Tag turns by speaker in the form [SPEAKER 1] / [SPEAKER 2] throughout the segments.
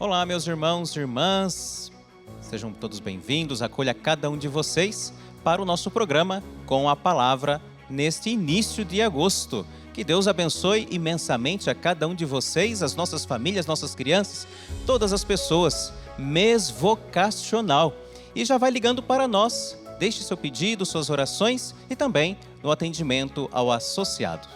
[SPEAKER 1] Olá, meus irmãos e irmãs, sejam todos bem-vindos, acolha cada um de vocês para o nosso programa Com a Palavra neste início de agosto. Que Deus abençoe imensamente a cada um de vocês, as nossas famílias, nossas crianças, todas as pessoas. Mês vocacional. E já vai ligando para nós, deixe seu pedido, suas orações e também no atendimento ao associado.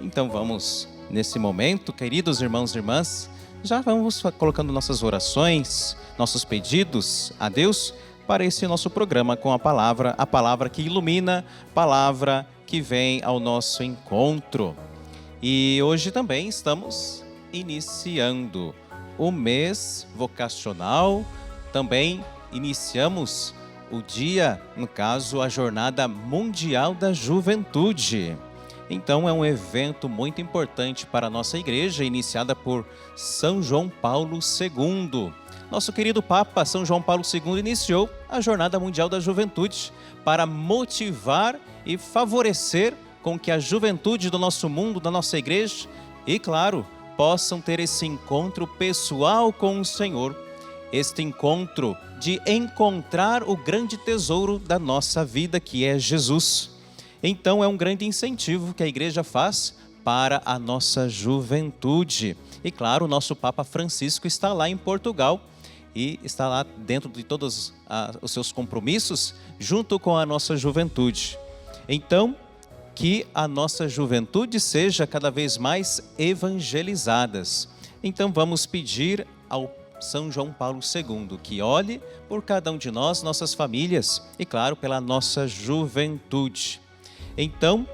[SPEAKER 1] Então vamos, nesse momento, queridos irmãos e irmãs, já vamos colocando nossas orações, nossos pedidos a Deus para esse nosso programa com a palavra que ilumina, palavra que vem ao nosso encontro. E hoje também estamos iniciando o mês vocacional, também iniciamos o dia, no caso, a Jornada Mundial da Juventude. Então é um evento muito importante para a nossa igreja, iniciada por São João Paulo II. Nosso querido Papa São João Paulo II iniciou a Jornada Mundial da Juventude para motivar e favorecer com que a juventude do nosso mundo, da nossa igreja, e claro, possam ter esse encontro pessoal com o Senhor. Este encontro de encontrar o grande tesouro da nossa vida, que é Jesus. Então é um grande incentivo que a igreja faz para a nossa juventude. E claro, o nosso Papa Francisco está lá em Portugal e está lá dentro de todos os seus compromissos, junto com a nossa juventude. Então, que a nossa juventude seja cada vez mais evangelizadas. Então vamos pedir ao São João Paulo II que olhe por cada um de nós, nossas famílias e claro, pela nossa juventude. Então,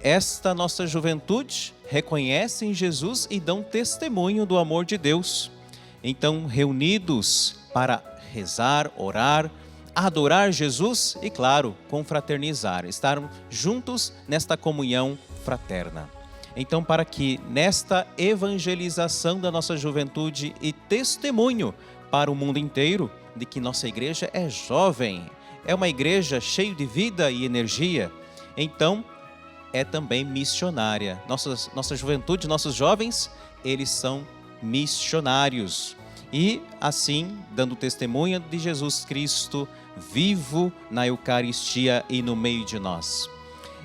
[SPEAKER 1] esta nossa juventude reconhece em Jesus e dão testemunho do amor de Deus. Então, reunidos para rezar, orar, adorar Jesus e, claro, confraternizar, estar juntos nesta comunhão fraterna. Então, para que nesta evangelização da nossa juventude e testemunho para o mundo inteiro de que nossa igreja é jovem, é uma igreja cheia de vida e energia, então é também missionária. Nossa juventude, nossos jovens, eles são missionários. E assim, dando testemunha de Jesus Cristo vivo na Eucaristia e no meio de nós.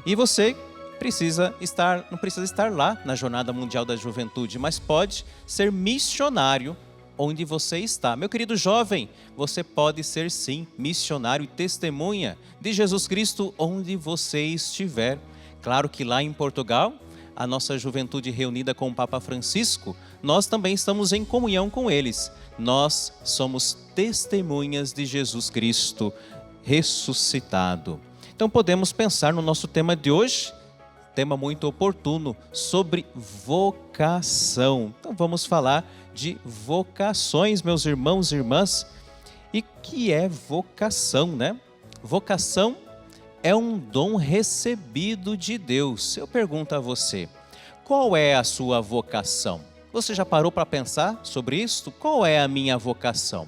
[SPEAKER 1] E você não precisa estar lá na Jornada Mundial da Juventude, mas pode ser missionário onde você está. Meu querido jovem, você pode ser sim missionário e testemunha de Jesus Cristo onde você estiver. Claro que lá em Portugal, a nossa juventude reunida com o Papa Francisco, nós também estamos em comunhão com eles. Nós somos testemunhas de Jesus Cristo ressuscitado. Então podemos pensar no nosso tema de hoje, tema muito oportuno, sobre vocação. Então vamos falar de vocações, meus irmãos e irmãs. E que é vocação, né? Vocação é um dom recebido de Deus. Eu pergunto a você, qual é a sua vocação? Você já parou para pensar sobre isso? Qual é a minha vocação?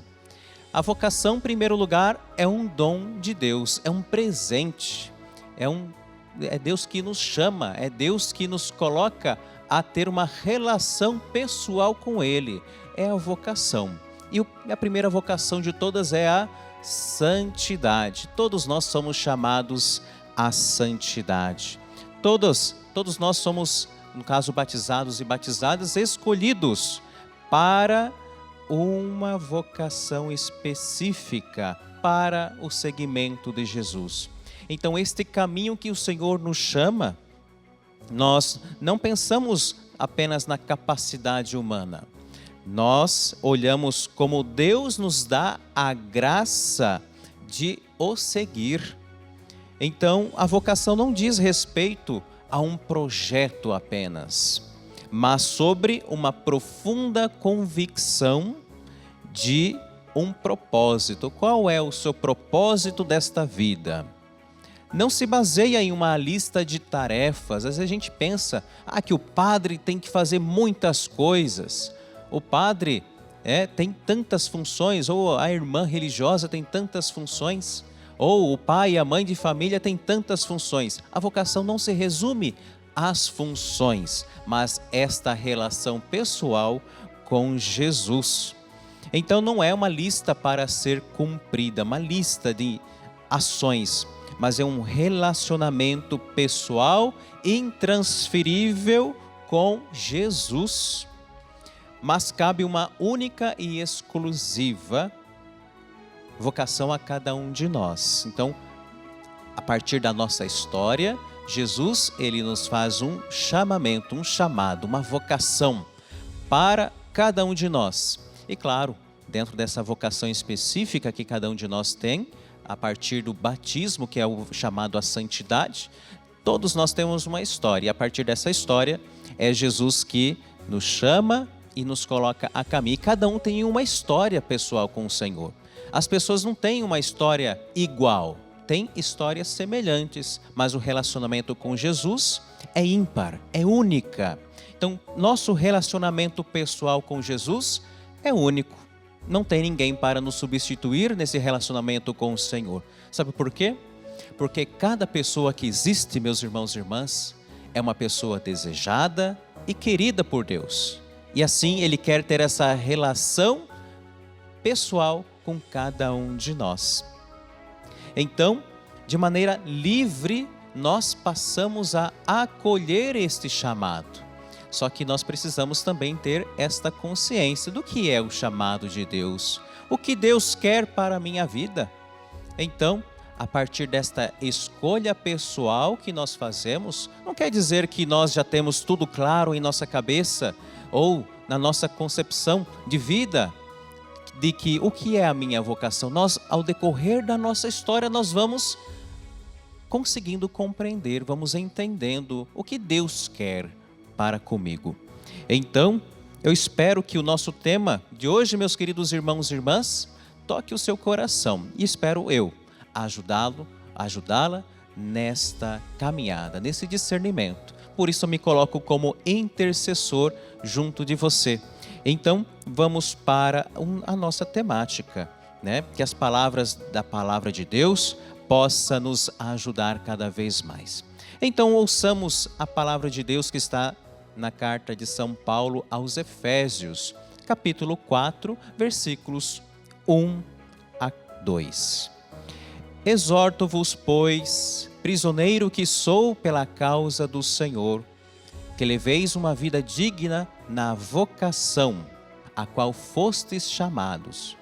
[SPEAKER 1] A vocação, em primeiro lugar, é um dom de Deus, é um presente, é Deus que nos chama, é Deus que nos coloca a ter uma relação pessoal com Ele. É a vocação. E a primeira vocação de todas é a santidade. Todos nós somos chamados à santidade. Todos nós somos, no caso, batizados e batizadas, escolhidos para uma vocação específica para o seguimento de Jesus. Então, este caminho que o Senhor nos chama, nós não pensamos apenas na capacidade humana. Nós olhamos como Deus nos dá a graça de o seguir. Então, a vocação não diz respeito a um projeto apenas, mas sobre uma profunda convicção de um propósito. Qual é o seu propósito desta vida? Não se baseia em uma lista de tarefas. Às vezes a gente pensa que o padre tem que fazer muitas coisas. O padre tem tantas funções, ou a irmã religiosa tem tantas funções, ou o pai e a mãe de família tem tantas funções. A vocação não se resume às funções, mas esta relação pessoal com Jesus. Então não é uma lista para ser cumprida, uma lista de ações, mas é um relacionamento pessoal intransferível com Jesus. Mas cabe uma única e exclusiva vocação a cada um de nós. Então, a partir da nossa história, Jesus, ele nos faz um chamamento, um chamado, uma vocação para cada um de nós. E claro, dentro dessa vocação específica que cada um de nós tem, a partir do batismo, que é o chamado à santidade, todos nós temos uma história. E a partir dessa história, é Jesus que nos chama e nos coloca a caminho. E cada um tem uma história pessoal com o Senhor. As pessoas não têm uma história igual, têm histórias semelhantes, mas o relacionamento com Jesus é ímpar, é única. Então, nosso relacionamento pessoal com Jesus é único. Não tem ninguém para nos substituir nesse relacionamento com o Senhor. Sabe por quê? Porque cada pessoa que existe, meus irmãos e irmãs, é uma pessoa desejada e querida por Deus. E assim Ele quer ter essa relação pessoal com cada um de nós. Então, de maneira livre, nós passamos a acolher este chamado. Só que nós precisamos também ter esta consciência do que é o chamado de Deus, o que Deus quer para a minha vida. Então, a partir desta escolha pessoal que nós fazemos, não quer dizer que nós já temos tudo claro em nossa cabeça ou na nossa concepção de vida, de que o que é a minha vocação. Nós, ao decorrer da nossa história, nós vamos conseguindo compreender, vamos entendendo o que Deus quer para comigo. Então, eu espero que o nosso tema de hoje, meus queridos irmãos e irmãs, toque o seu coração. E espero eu ajudá-la nesta caminhada, nesse discernimento. Por isso eu me coloco como intercessor junto de você. Então, vamos para a nossa temática, né? Que as palavras da palavra de Deus possam nos ajudar cada vez mais. Então, ouçamos a palavra de Deus que está na carta de São Paulo aos Efésios, capítulo 4, versículos 1 a 2. Exorto-vos, pois, prisioneiro que sou pela causa do Senhor, que leveis uma vida digna na vocação a qual fostes chamados,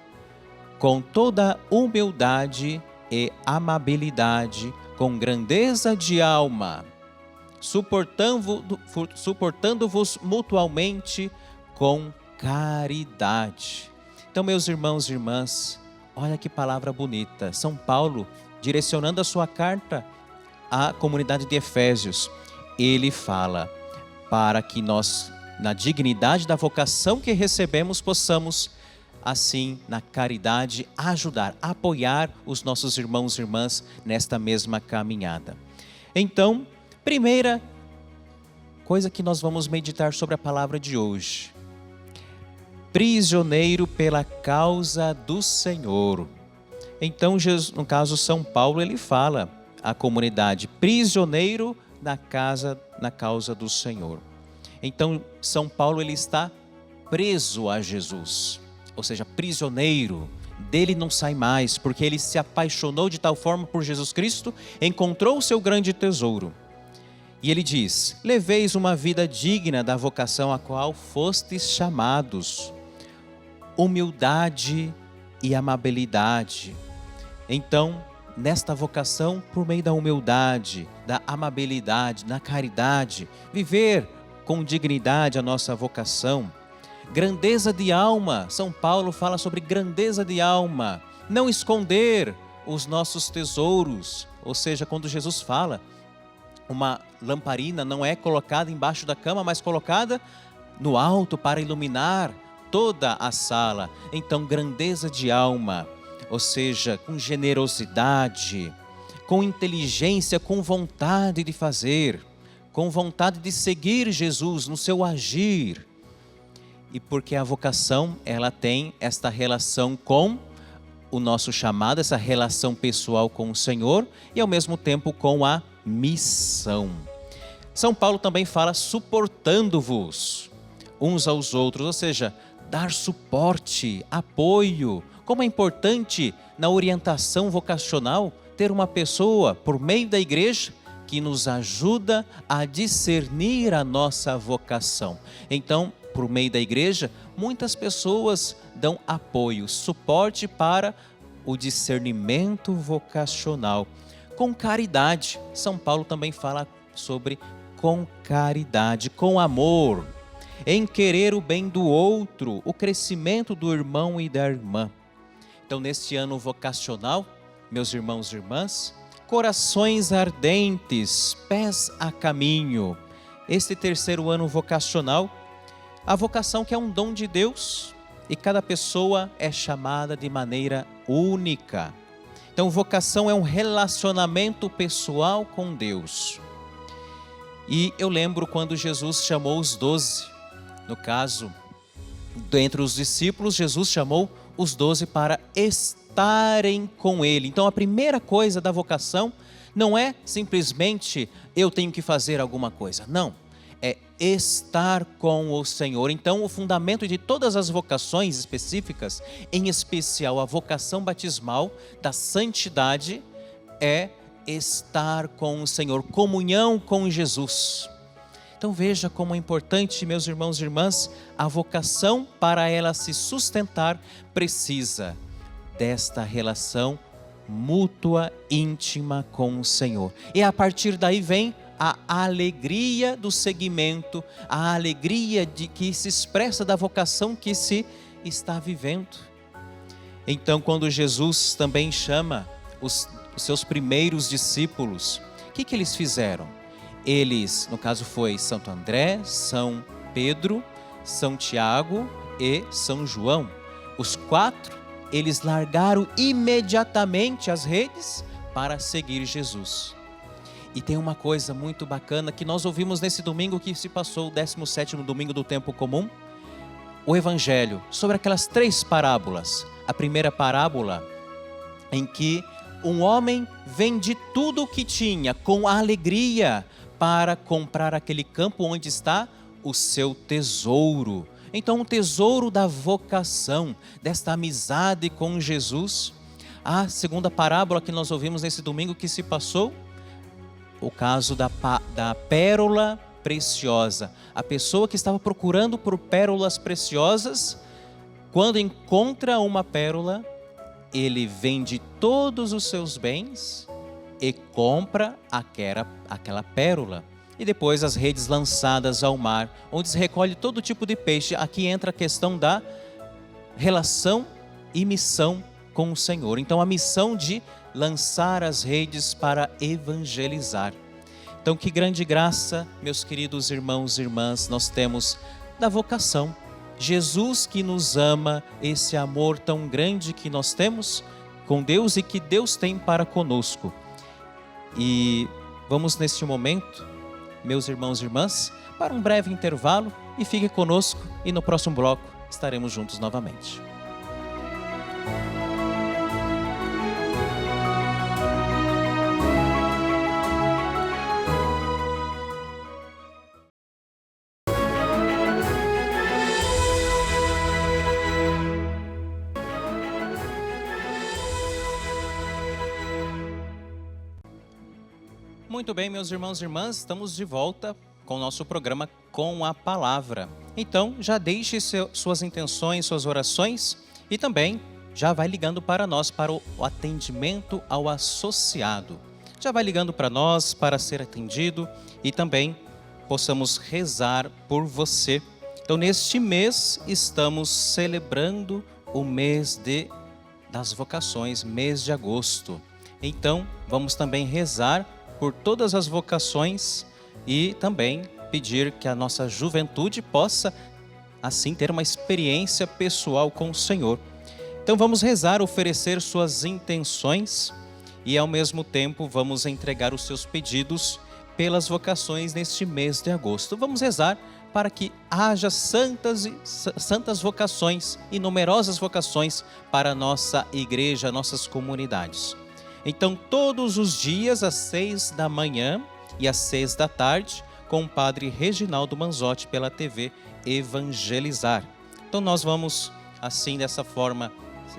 [SPEAKER 1] com toda humildade e amabilidade, com grandeza de alma, suportando-vos mutualmente com caridade. Então, meus irmãos e irmãs, olha que palavra bonita. São Paulo, direcionando a sua carta à comunidade de Efésios, ele fala para que nós, na dignidade da vocação que recebemos, possamos, assim, na caridade, ajudar, apoiar os nossos irmãos e irmãs nesta mesma caminhada. Então, primeira coisa que nós vamos meditar sobre a palavra de hoje: prisioneiro pela causa do Senhor. Então, Jesus, no caso São Paulo, ele fala à comunidade, prisioneiro na causa do Senhor. Então, São Paulo, ele está preso a Jesus, ou seja, prisioneiro, dele não sai mais, porque ele se apaixonou de tal forma por Jesus Cristo, encontrou o seu grande tesouro. E ele diz, leveis uma vida digna da vocação a qual fostes chamados, humildade e amabilidade. Então, nesta vocação, por meio da humildade, da amabilidade, da caridade, viver com dignidade a nossa vocação. Grandeza de alma, São Paulo fala sobre grandeza de alma, não esconder os nossos tesouros, ou seja, quando Jesus fala, uma lamparina não é colocada embaixo da cama, mas colocada no alto para iluminar toda a sala. Então, grandeza de alma, ou seja, com generosidade, com inteligência, com vontade de fazer, com vontade de seguir Jesus no seu agir. E porque a vocação, ela tem esta relação com o nosso chamado, essa relação pessoal com o Senhor e ao mesmo tempo com a missão. São Paulo também fala suportando-vos uns aos outros, ou seja, dar suporte, apoio. Como é importante na orientação vocacional ter uma pessoa por meio da igreja que nos ajuda a discernir a nossa vocação. Então, por meio da igreja, muitas pessoas dão apoio, suporte para o discernimento vocacional. Com caridade, São Paulo também fala sobre com caridade, com amor, em querer o bem do outro, o crescimento do irmão e da irmã. Então, neste ano vocacional, meus irmãos e irmãs, corações ardentes, pés a caminho. Este terceiro ano vocacional, a vocação que é um dom de Deus e cada pessoa é chamada de maneira única. Então, vocação é um relacionamento pessoal com Deus. E eu lembro quando Jesus chamou os 12. No caso, dentre os discípulos, Jesus chamou os 12 para estarem com Ele. Então, a primeira coisa da vocação não é simplesmente eu tenho que fazer alguma coisa. Não, é estar com o Senhor. Então, o fundamento de todas as vocações específicas, em especial a vocação batismal da santidade, é estar com o Senhor, comunhão com Jesus. Então veja como é importante, meus irmãos e irmãs, a vocação, para ela se sustentar, precisa desta relação mútua, íntima com o Senhor. E a partir daí vem a alegria do seguimento, a alegria de que se expressa da vocação que se está vivendo. Então, quando Jesus também chama os seus primeiros discípulos, o que eles fizeram? Eles, no caso foi Santo André, São Pedro, São Tiago e São João. Os 4, eles largaram imediatamente as redes para seguir Jesus. E tem uma coisa muito bacana que nós ouvimos nesse domingo que se passou, o 17º domingo do tempo comum, o Evangelho, sobre aquelas 3 parábolas. A primeira parábola em que um homem vende tudo o que tinha com alegria para comprar aquele campo onde está o seu tesouro. Então, o tesouro da vocação, desta amizade com Jesus. A segunda parábola que nós ouvimos nesse domingo que se passou, o caso da pérola preciosa. A pessoa que estava procurando por pérolas preciosas, quando encontra uma pérola, ele vende todos os seus bens e compra aquela pérola. E depois as redes lançadas ao mar, onde se recolhe todo tipo de peixe. Aqui entra a questão da relação e missão com o Senhor. Então, a missão de lançar as redes para evangelizar. Então, que grande graça, meus queridos irmãos e irmãs, nós temos da vocação. Jesus que nos ama, esse amor tão grande que nós temos com Deus e que Deus tem para conosco. E vamos neste momento, meus irmãos e irmãs, para um breve intervalo e fique conosco e no próximo bloco estaremos juntos novamente. Muito bem, meus irmãos e irmãs, estamos de volta com o nosso programa Com a Palavra. Então, já deixe suas intenções, suas orações e também já vai ligando para nós, para o atendimento ao associado. Já vai ligando para nós para ser atendido e também possamos rezar por você. Então, neste mês, estamos celebrando o mês das vocações, mês de agosto. Então, vamos também rezar por todas as vocações e também pedir que a nossa juventude possa, assim, ter uma experiência pessoal com o Senhor. Então vamos rezar, oferecer suas intenções e ao mesmo tempo vamos entregar os seus pedidos pelas vocações neste mês de agosto. Vamos rezar para que haja santas vocações e numerosas vocações para a nossa igreja, nossas comunidades. Então, todos os dias, às 6 da manhã e às 6 da tarde, com o padre Reginaldo Manzotti pela TV Evangelizar. Então nós vamos, assim, dessa forma,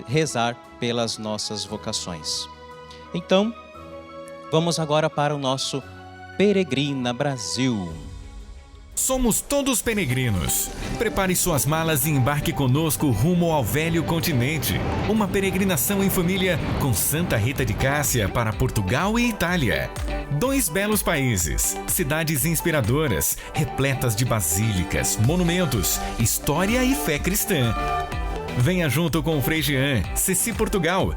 [SPEAKER 1] rezar pelas nossas vocações. Então, vamos agora para o nosso Peregrina Brasil.
[SPEAKER 2] Somos todos peregrinos. Prepare suas malas e embarque conosco rumo ao velho continente. Uma peregrinação em família com Santa Rita de Cássia para Portugal e Itália. 2 belos países, cidades inspiradoras, repletas de basílicas, monumentos, história e fé cristã. Venha junto com o Frei Jean, Ceci Portugal.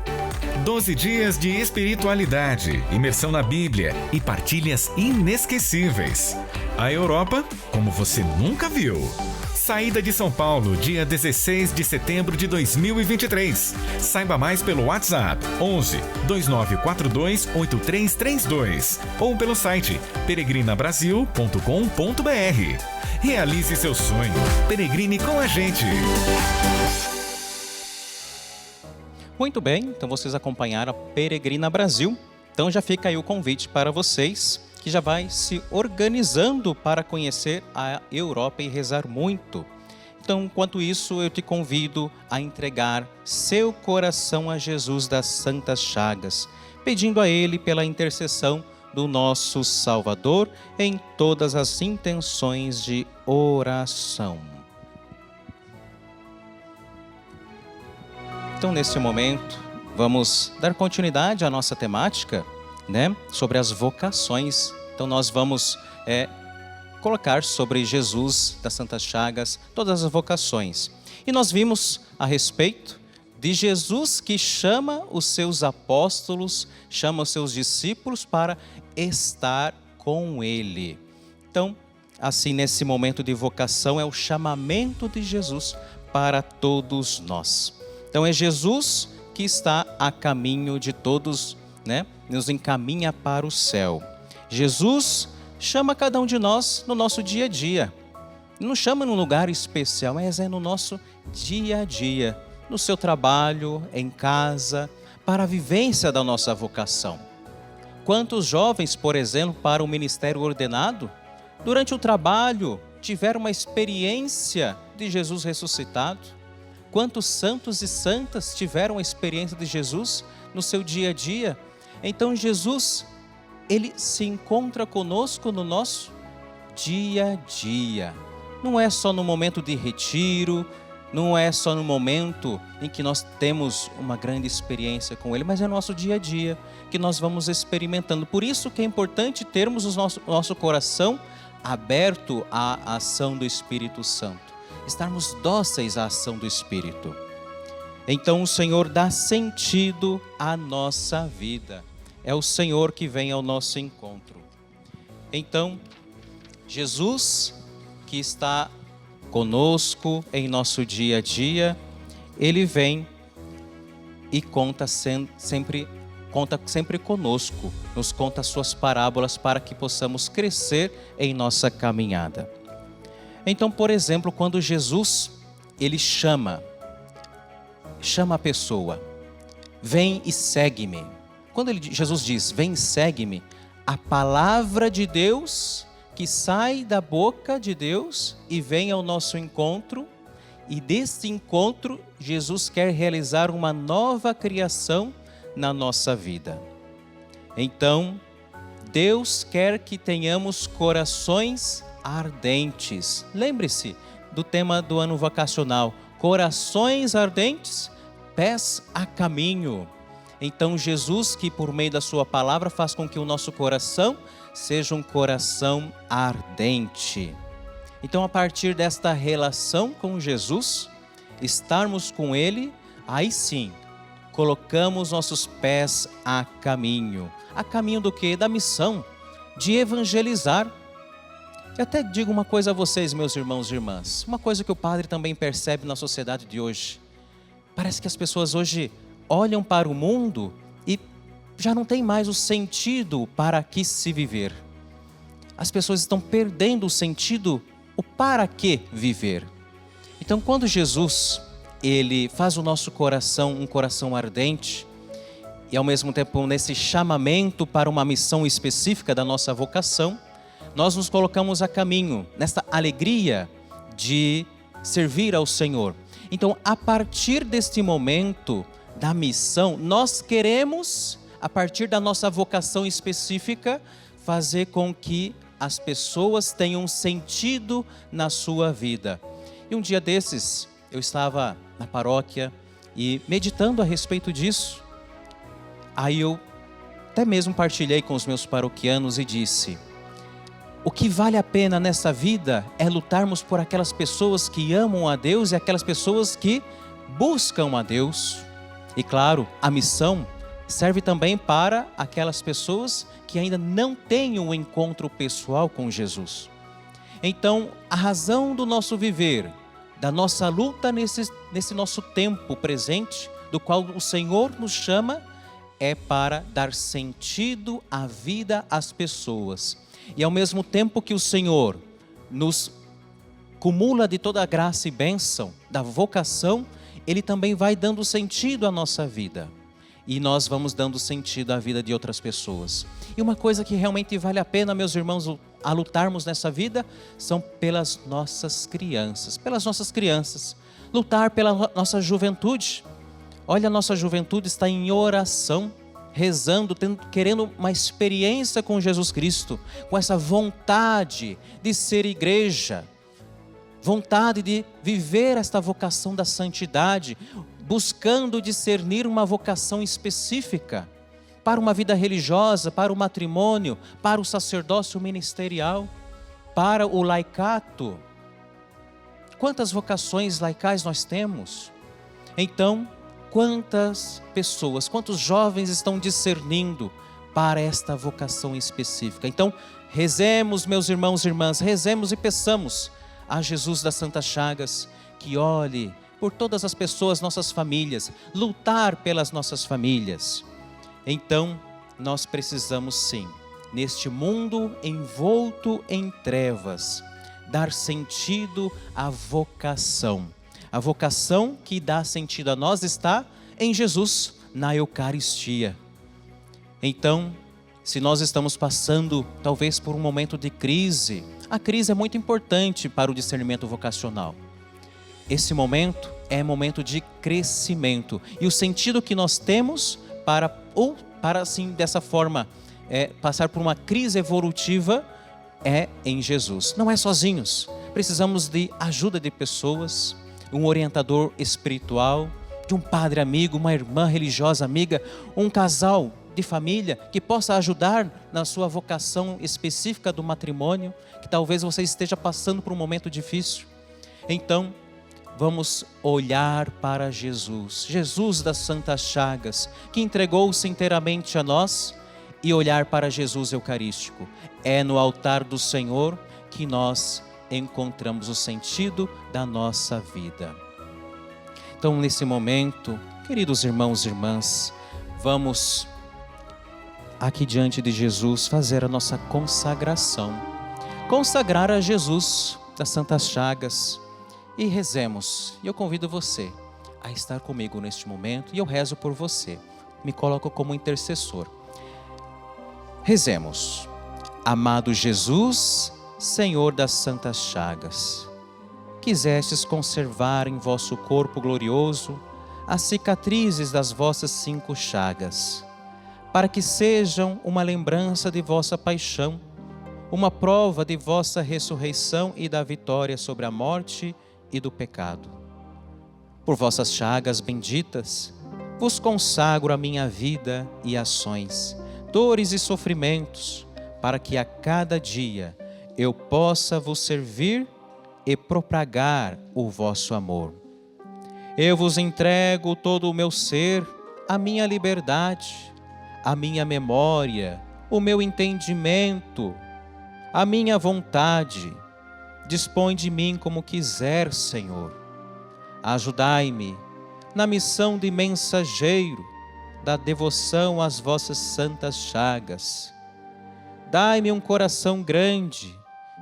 [SPEAKER 2] 12 dias de espiritualidade, imersão na Bíblia e partilhas inesquecíveis. A Europa, como você nunca viu. Saída de São Paulo, dia 16 de setembro de 2023. Saiba mais pelo WhatsApp 11 2942 8332 ou pelo site peregrinabrasil.com.br. Realize seu sonho. Peregrine com a gente.
[SPEAKER 1] Muito bem, então vocês acompanharam a Peregrina Brasil. Então já fica aí o convite para vocês, que já vai se organizando para conhecer a Europa e rezar muito. Então, enquanto isso, eu te convido a entregar seu coração a Jesus das Santas Chagas, pedindo a Ele pela intercessão do nosso Salvador em todas as intenções de oração. Então, nesse momento, vamos dar continuidade à nossa temática, sobre as vocações. Então nós vamos colocar sobre Jesus das Santas Chagas todas as vocações. E nós vimos a respeito de Jesus que chama os seus apóstolos, chama os seus discípulos para estar com Ele. Então, assim, nesse momento de vocação é o chamamento de Jesus para todos nós. Então é Jesus que está a caminho de todos, nos encaminha para o céu. Jesus chama cada um de nós no nosso dia a dia. Não chama num lugar especial, mas é no nosso dia a dia, no seu trabalho, em casa, para a vivência da nossa vocação. Quantos jovens, por exemplo, para o ministério ordenado, durante o trabalho, tiveram uma experiência de Jesus ressuscitado? Quantos santos e santas tiveram a experiência de Jesus no seu dia a dia? Então Jesus, Ele se encontra conosco no nosso dia a dia. Não é só no momento de retiro, não é só no momento em que nós temos uma grande experiência com Ele, mas é no nosso dia a dia que nós vamos experimentando. Por isso que é importante termos o nosso coração aberto à ação do Espírito Santo. Estarmos dóceis à ação do Espírito. Então o Senhor dá sentido à nossa vida. É o Senhor que vem ao nosso encontro. Então, Jesus, que está conosco em nosso dia a dia, Ele vem e conta sempre conosco, nos conta as suas parábolas para que possamos crescer em nossa caminhada. Então, por exemplo, quando Jesus, Ele chama a pessoa, vem e segue-me. Quando Jesus diz, vem e segue-me, a palavra de Deus que sai da boca de Deus e vem ao nosso encontro, e desse encontro, Jesus quer realizar uma nova criação na nossa vida. Então, Deus quer que tenhamos corações ardentes. Lembre-se do tema do ano vocacional, corações ardentes, pés a caminho. Então Jesus, que por meio da sua palavra faz com que o nosso coração seja um coração ardente. Então, a partir desta relação com Jesus, estarmos com Ele, aí sim, colocamos nossos pés a caminho. A caminho do quê? Da missão de evangelizar. Eu até digo uma coisa a vocês, meus irmãos e irmãs, uma coisa que o padre também percebe na sociedade de hoje. Parece que as pessoas hoje olham para o mundo e já não tem mais o sentido para que se viver. As pessoas estão perdendo o sentido, o para que viver. Então, quando Jesus, Ele faz o nosso coração um coração ardente, e ao mesmo tempo nesse chamamento para uma missão específica da nossa vocação, nós nos colocamos a caminho, nesta alegria de servir ao Senhor. Então, a partir deste momento da missão, nós queremos, a partir da nossa vocação específica, fazer com que as pessoas tenham sentido na sua vida. E um dia desses, eu estava na paróquia e meditando a respeito disso. Aí eu até mesmo partilhei com os meus paroquianos e disse: o que vale a pena nessa vida é lutarmos por aquelas pessoas que amam a Deus e aquelas pessoas que buscam a Deus. E claro, a missão serve também para aquelas pessoas que ainda não têm um encontro pessoal com Jesus. Então, a razão do nosso viver, da nossa luta nesse nosso tempo presente, do qual o Senhor nos chama, é para dar sentido à vida às pessoas. E ao mesmo tempo que o Senhor nos cumula de toda a graça e bênção da vocação, Ele também vai dando sentido à nossa vida. E nós vamos dando sentido à vida de outras pessoas. E uma coisa que realmente vale a pena, meus irmãos, a lutarmos nessa vida, são pelas nossas crianças. Pelas nossas crianças. Lutar pela nossa juventude. Olha, a nossa juventude está em oração, rezando, querendo uma experiência com Jesus Cristo, com essa vontade de ser igreja, vontade de viver esta vocação da santidade, buscando discernir uma vocação específica para uma vida religiosa, para o matrimônio, para o sacerdócio ministerial, para o laicato. Quantas vocações laicais nós temos? Então, quantas pessoas, quantos jovens estão discernindo para esta vocação específica? Então, rezemos, meus irmãos e irmãs, rezemos e peçamos a Jesus das Santas Chagas que olhe por todas as pessoas, nossas famílias, lutar pelas nossas famílias. Então, nós precisamos sim, neste mundo envolto em trevas, dar sentido à vocação. A vocação que dá sentido a nós está em Jesus, na Eucaristia. Então, se nós estamos passando talvez por um momento de crise, a crise é muito importante para o discernimento vocacional. Esse momento é momento de crescimento. E o sentido que nós temos para assim, dessa forma, passar por uma crise evolutiva é em Jesus. Não é sozinhos. Precisamos de ajuda de pessoas, um orientador espiritual, de um padre amigo, uma irmã religiosa amiga, um casal de família que possa ajudar na sua vocação específica do matrimônio, que talvez você esteja passando por um momento difícil. Então, vamos olhar para Jesus, Jesus das Santas Chagas, que entregou-se inteiramente a nós, e olhar para Jesus Eucarístico. É no altar do Senhor que nós encontramos o sentido da nossa vida. Então, nesse momento, queridos irmãos e irmãs, vamos aqui diante de Jesus fazer a nossa consagração. Consagrar a Jesus das Santas Chagas e rezemos. E eu convido você a estar comigo neste momento e eu rezo por você. Me coloco como intercessor. Rezemos. Amado Jesus, Senhor das Santas Chagas, quisestes conservar em vosso corpo glorioso as cicatrizes das vossas 5 chagas, para que sejam uma lembrança de vossa paixão, uma prova de vossa ressurreição e da vitória sobre a morte e do pecado. Por vossas chagas benditas, vos consagro a minha vida e ações, dores e sofrimentos, para que a cada dia eu possa vos servir e propagar o vosso amor. Eu vos entrego todo o meu ser, a minha liberdade, a minha memória, o meu entendimento, a minha vontade. Dispõe de mim como quiser, Senhor. Ajudai-me na missão de mensageiro da devoção às vossas santas chagas. Dai-me um coração grande,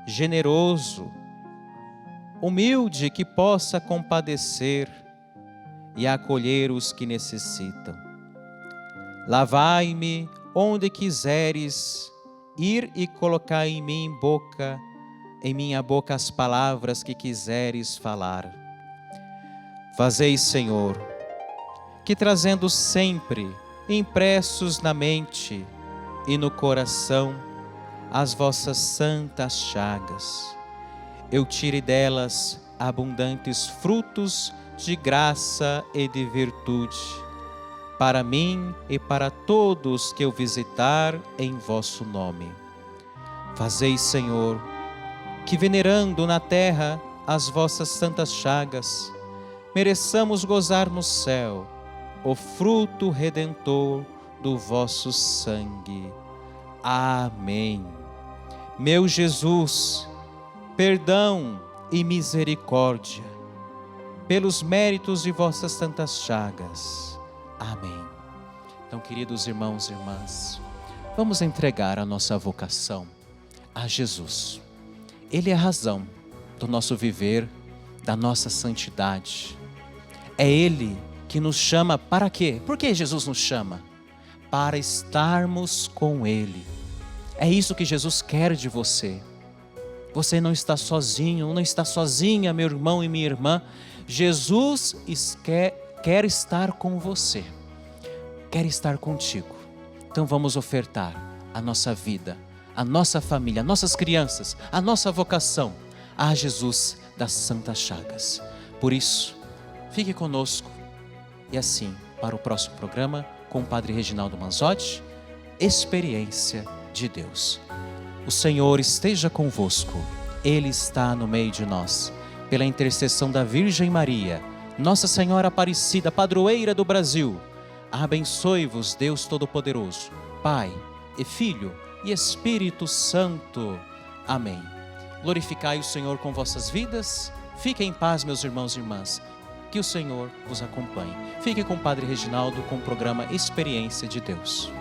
[SPEAKER 1] generoso, humilde, que possa compadecer e acolher os que necessitam. Lavai-me onde quiseres ir e colocai em minha boca as palavras que quiseres falar. Fazei, Senhor, que trazendo sempre impressos na mente e no coração as vossas santas chagas, eu tire delas abundantes frutos de graça e de virtude, para mim e para todos que eu visitar em vosso nome. Fazei, Senhor, que venerando na terra as vossas santas chagas, mereçamos gozar no céu o fruto redentor do vosso sangue. Amém. Meu Jesus, perdão e misericórdia, pelos méritos de vossas santas chagas. Amém. Então, queridos irmãos e irmãs, vamos entregar a nossa vocação a Jesus. Ele é a razão do nosso viver, da nossa santidade. É Ele que nos chama para quê? Por que Jesus nos chama? Para estarmos com Ele. É isso que Jesus quer de você. Você não está sozinho, não está sozinha, meu irmão e minha irmã. Jesus quer estar com você, quer estar contigo. Então vamos ofertar a nossa vida, a nossa família, nossas crianças, a nossa vocação a Jesus das Santas Chagas. Por isso, fique conosco e assim, para o próximo programa com o Padre Reginaldo Manzotti, Experiência de Deus. O Senhor esteja convosco, Ele está no meio de nós. Pela intercessão da Virgem Maria, Nossa Senhora Aparecida, padroeira do Brasil, abençoe-vos Deus Todo-Poderoso, Pai e Filho e Espírito Santo. Amém. Glorificai o Senhor com vossas vidas. Fiquem em paz, meus irmãos e irmãs. Que o Senhor vos acompanhe. Fique com o Padre Reginaldo com o programa Experiência de Deus.